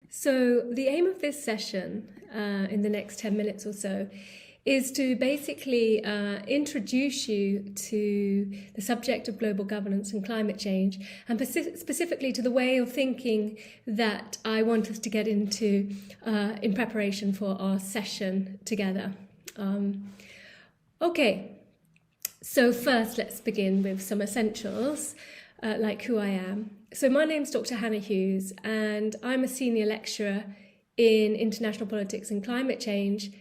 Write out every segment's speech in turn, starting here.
So the aim of this session in the next 10 minutes or so is to basically introduce you to the subject of global governance and climate change, and specifically to the way of thinking that I want us to get into in preparation for our session together. Okay, so first let's begin with some essentials, like who I am. So my name's Dr. Hannah Hughes, and I'm a senior lecturer in international politics and climate change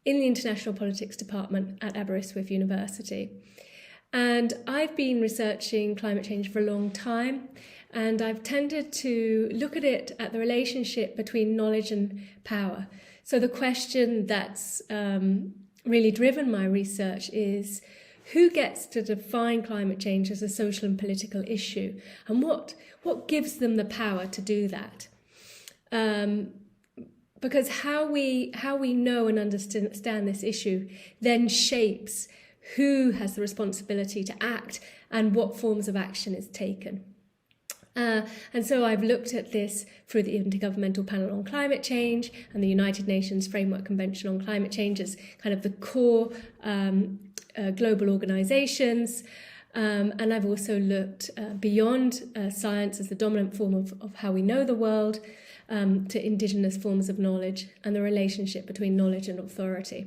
in the International Politics Department at Aberystwyth University. And I've been researching climate change for a long time, and I've tended to look at it at the relationship between knowledge and power. So the question that's really driven my research is, who gets to define climate change as a social and political issue, and what gives them the power to do that? Because how we know and understand this issue then shapes who has the responsibility to act and what forms of action is taken. And so I've looked at this through the Intergovernmental Panel on Climate Change and the United Nations Framework Convention on Climate Change as kind of the core global organisations. And I've also looked beyond science as the dominant form of how we know the world, to indigenous forms of knowledge and the relationship between knowledge and authority.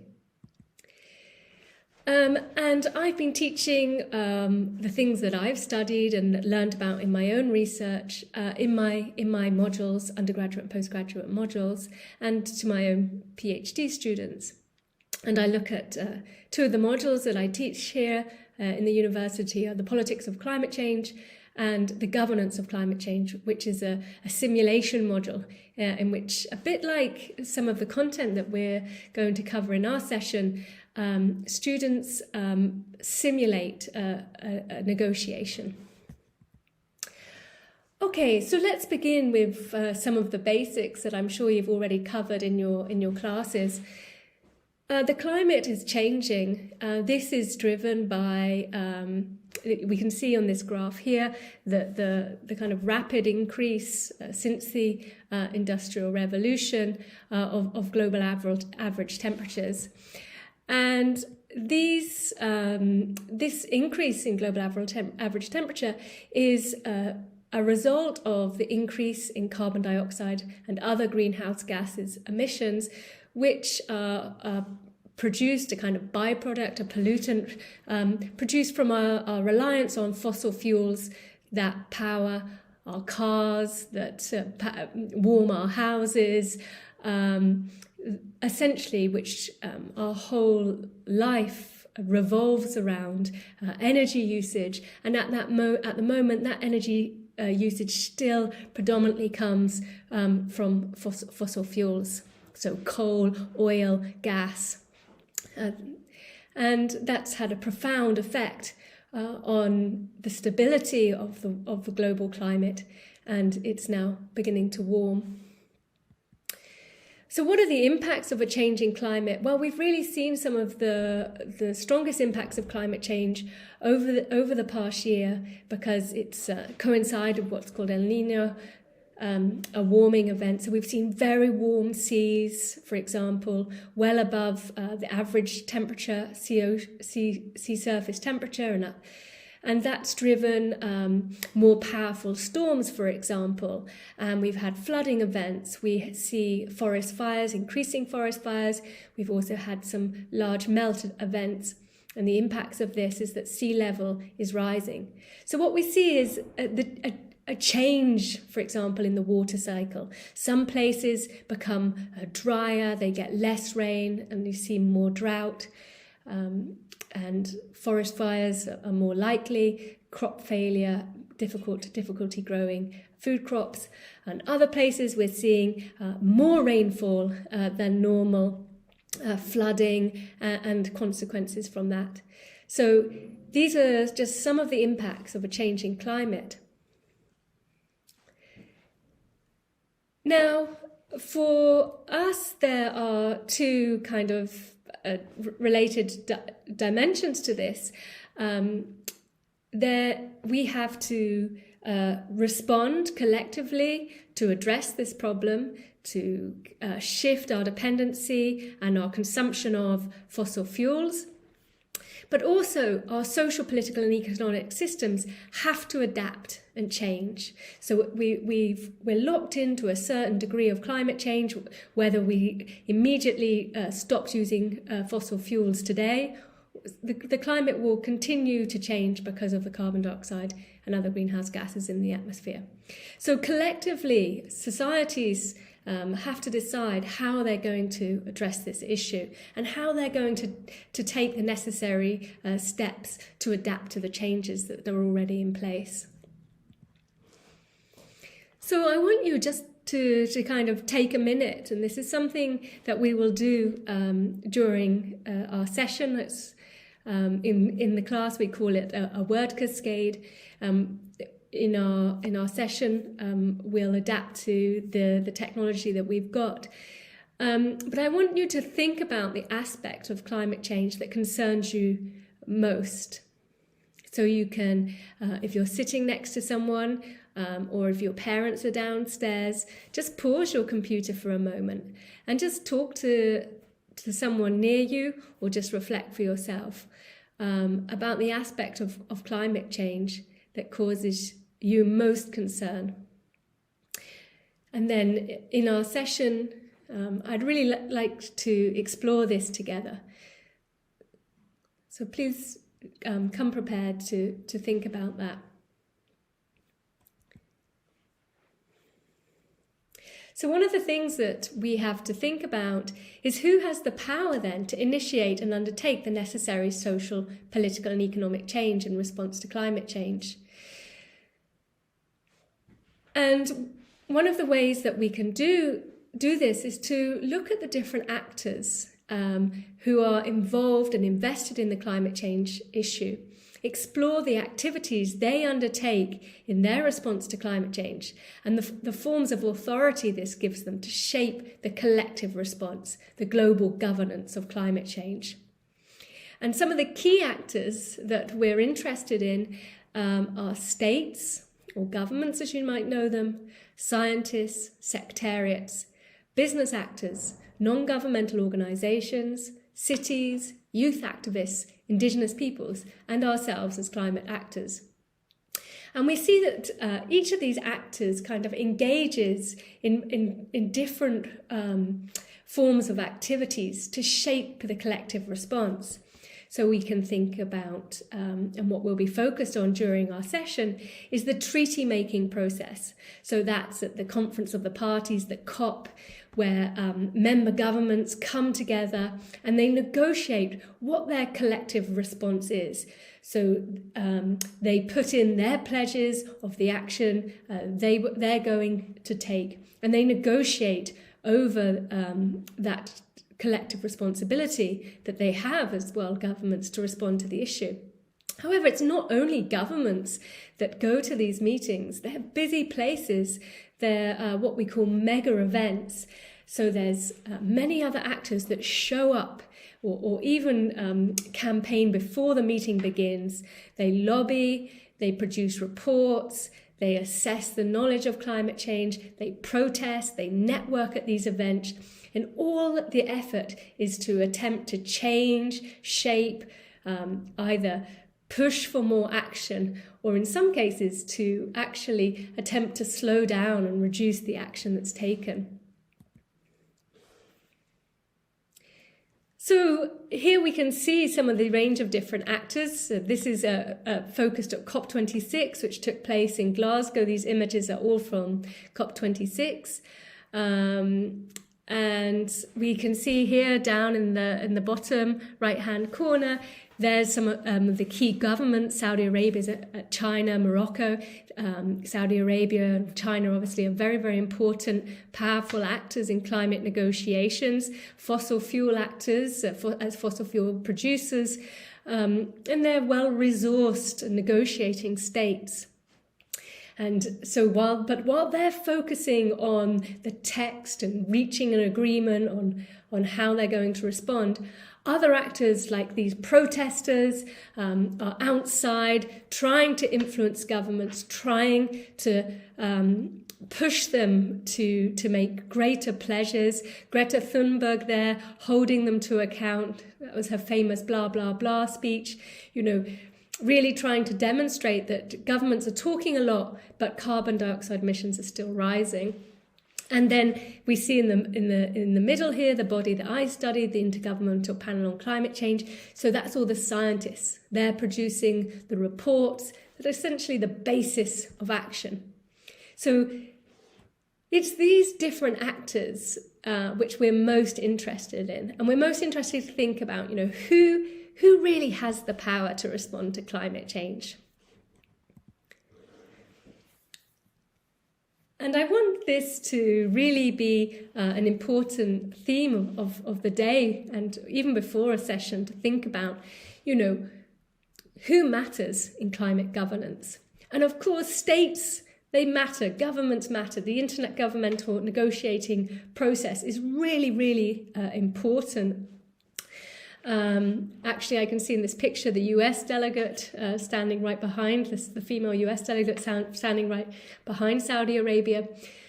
And I've been teaching the things that I've studied and learned about in my own research in my modules, undergraduate and postgraduate modules, and to my own PhD students. And I look at two of the modules that I teach here in the university are the politics of climate change and the governance of climate change, which is a simulation module in which, a bit like some of the content that we're going to cover in our session, students simulate a negotiation. Okay, so let's begin with some of the basics that I'm sure you've already covered in your classes. The climate is changing. This is driven by, we can see on this graph here, that the kind of rapid increase since the Industrial Revolution of global average temperatures. And this increase in global average temperature is a result of the increase in carbon dioxide and other greenhouse gases emissions, which are produced, a kind of byproduct, a pollutant, produced from our reliance on fossil fuels that power our cars, that warm our houses, essentially which our whole life revolves around energy usage. And at the moment, that energy usage still predominantly comes from fossil fuels. So coal, oil, gas. And that's had a profound effect on the stability of the global climate, and it's now beginning to warm. So what are the impacts of a changing climate? Well, we've really seen some of the strongest impacts of climate change over the past year, because it's coincided with what's called El Nino, a warming event. So we've seen very warm seas, for example, well above the average temperature, sea surface temperature, and that's driven more powerful storms, for example. And we've had flooding events. We see forest fires, increasing forest fires. We've also had some large melt events. And the impacts of this is that sea level is rising. So what we see is a change, for example, in the water cycle. Some places become drier, they get less rain, and you see more drought. And forest fires are more likely, crop failure, difficulty growing food crops. And other places we're seeing more rainfall than normal, flooding and consequences from that. So these are just some of the impacts of a changing climate. Now, for us, there are two kind of related dimensions to this. we have to respond collectively to address this problem, to shift our dependency and our consumption of fossil fuels. But also our social, political and economic systems have to adapt and change. So we're locked into a certain degree of climate change, whether we immediately stopped using fossil fuels today. The climate will continue to change because of the carbon dioxide and other greenhouse gases in the atmosphere. So collectively, societies have to decide how they're going to address this issue and how they're going to take the necessary steps to adapt to the changes that are already in place. So I want you just to kind of take a minute, and this is something that we will do during our session. It's in the class we call it a word cascade. In our session, we'll adapt to the technology that we've got. But I want you to think about the aspect of climate change that concerns you most. So you can, if you're sitting next to someone, or if your parents are downstairs, just pause your computer for a moment and just talk to someone near you, or just reflect for yourself about the aspect of climate change that causes you most concern. And then in our session, I'd really like to explore this together. So please come prepared to think about that. So one of the things that we have to think about is who has the power then to initiate and undertake the necessary social, political and economic change in response to climate change. And one of the ways that we can do this is to look at the different actors who are involved and invested in the climate change issue, explore the activities they undertake in their response to climate change and the forms of authority this gives them to shape the collective response, the global governance of climate change. And some of the key actors that we're interested in are states, or governments as you might know them, scientists, secretariats, business actors, non-governmental organisations, cities, youth activists, Indigenous peoples, and ourselves as climate actors. And we see that each of these actors kind of engages in different forms of activities to shape the collective response. So we can think about, and what we'll be focused on during our session, is the treaty-making process. So that's at the Conference of the Parties, the COP, where member governments come together and they negotiate what their collective response is. So they put in their pledges of the action they're going to take, and they negotiate over that collective responsibility that they have as world governments to respond to the issue. However, it's not only governments that go to these meetings. They're busy places. They're what we call mega events. So there's many other actors that show up or even campaign before the meeting begins. They lobby, they produce reports, they assess the knowledge of climate change, they protest, they network at these events. And all the effort is to attempt to change, shape, either push for more action, or in some cases to actually attempt to slow down and reduce the action that's taken. So here we can see some of the range of different actors. So this is focused at COP26, which took place in Glasgow. These images are all from COP26. And we can see here down in the bottom right-hand corner, there's some of the key governments. Saudi Arabia, China, Morocco. Saudi Arabia and China obviously are very, very important, powerful actors in climate negotiations, fossil fuel actors as fossil fuel producers, and they're well-resourced negotiating states. And so while they're focusing on the text and reaching an agreement on how they're going to respond, Other actors, like these protesters, are outside trying to influence governments, trying to push them to make greater pleasures. Greta Thunberg there, holding them to account. That was her famous blah, blah, blah speech, really trying to demonstrate that governments are talking a lot, but carbon dioxide emissions are still rising. And then we see in the middle here, the body that I studied, the Intergovernmental Panel on Climate Change. So that's all the scientists. They're producing the reports that are essentially the basis of action. So it's these different actors which we're most interested in. And we're most interested to think about, who really has the power to respond to climate change. And I want this to really be an important theme of the day, and even before a session, to think about, who matters in climate governance. And of course, states, they matter, governments matter. The intergovernmental negotiating process is really, really important. Actually, I can see in this picture the US delegate standing right behind, the female US delegate standing right behind Saudi Arabia.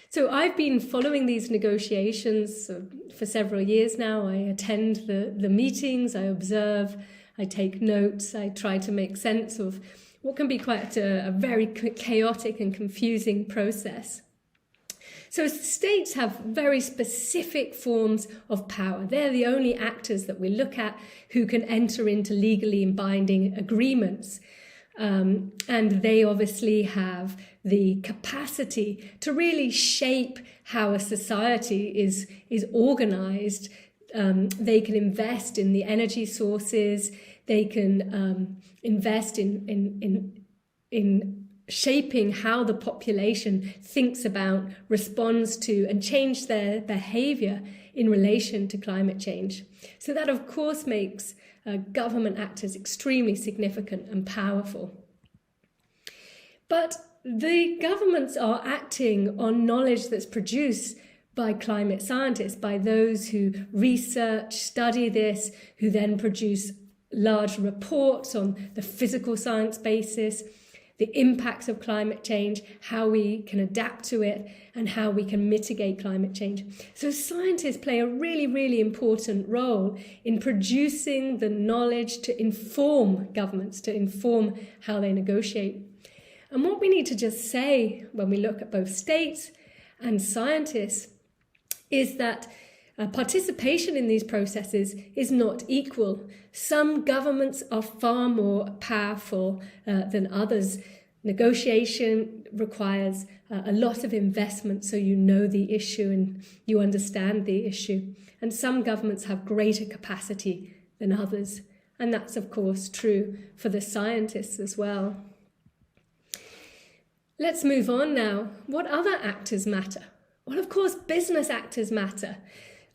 So I've been following these negotiations for several years now. I attend the meetings, I observe, I take notes, I try to make sense of what can be quite a very chaotic and confusing process. So states have very specific forms of power. They're the only actors that we look at who can enter into legally binding agreements. And they obviously have the capacity to really shape how a society is organized. They can invest in the energy sources. They can invest in shaping how the population thinks about, responds to, and change their behavior in relation to climate change. So that, of course, makes government actors extremely significant and powerful. But the governments are acting on knowledge that's produced by climate scientists, by those who research, study this, who then produce large reports on the physical science basis, the impacts of climate change, how we can adapt to it, and how we can mitigate climate change. So scientists play a really, really important role in producing the knowledge to inform governments, to inform how they negotiate. And what we need to just say when we look at both states and scientists is that participation in these processes is not equal. Some governments are far more powerful than others. Negotiation requires a lot of investment, so you know the issue and you understand the issue. And some governments have greater capacity than others. And that's, of course, true for the scientists as well. Let's move on now. What other actors matter? Well, of course, business actors matter.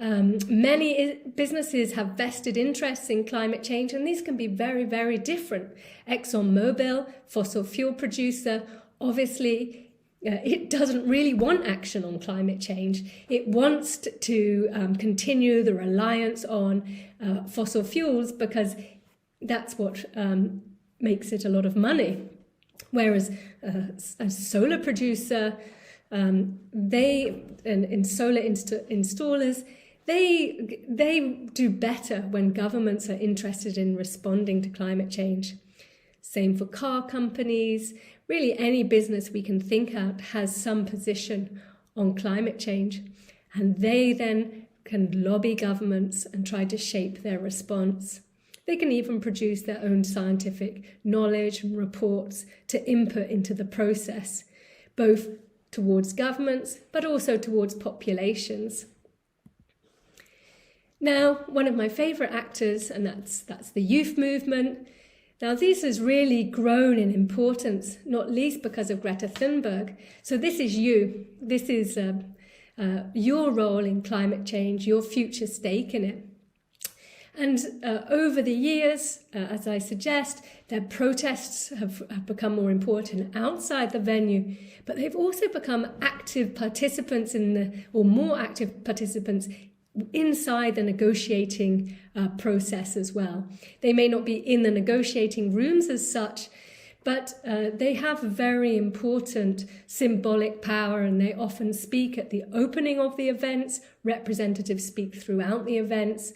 Many businesses have vested interests in climate change, and these can be very, very different. ExxonMobil, fossil fuel producer, obviously, it doesn't really want action on climate change. It wants to continue the reliance on fossil fuels because that's what makes it a lot of money. Whereas a solar producer, solar installers, they do better when governments are interested in responding to climate change. Same for car companies. Really, any business we can think of has some position on climate change. And they then can lobby governments and try to shape their response. They can even produce their own scientific knowledge and reports to input into the process, both towards governments, but also towards populations. Now, one of my favourite actors, and that's the youth movement. Now, this has really grown in importance, not least because of Greta Thunberg. So this is you. This is your role in climate change, your future stake in it. And over the years, as I suggest, their protests have become more important outside the venue, but they've also become active participants more active participants inside the negotiating process as well. They may not be in the negotiating rooms as such, but they have very important symbolic power, and they often speak at the opening of the events. Representatives speak throughout the events,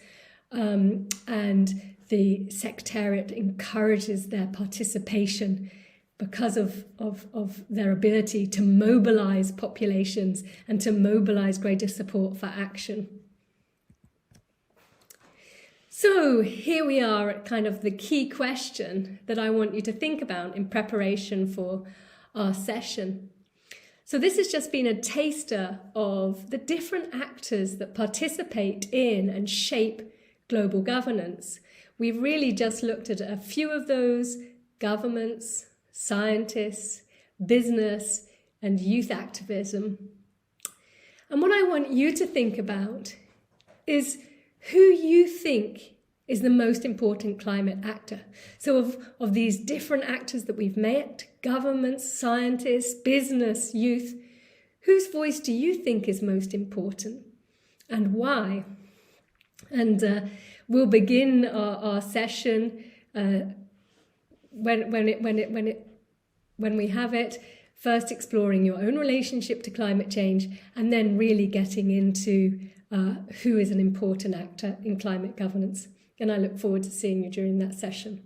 and the secretariat encourages their participation because of their ability to mobilize populations and to mobilize greater support for action. So here we are at kind of the key question that I want you to think about in preparation for our session. So this has just been a taster of the different actors that participate in and shape global governance. We've really just looked at a few of those: governments, scientists, business, and youth activism. And what I want you to think about is who you think is the most important climate actor. So of these different actors that we've met, governments, scientists, business, youth, whose voice do you think is most important and why? And we'll begin our session when we have it, first exploring your own relationship to climate change, and then really getting into who is an important actor in climate governance. And I look forward to seeing you during that session.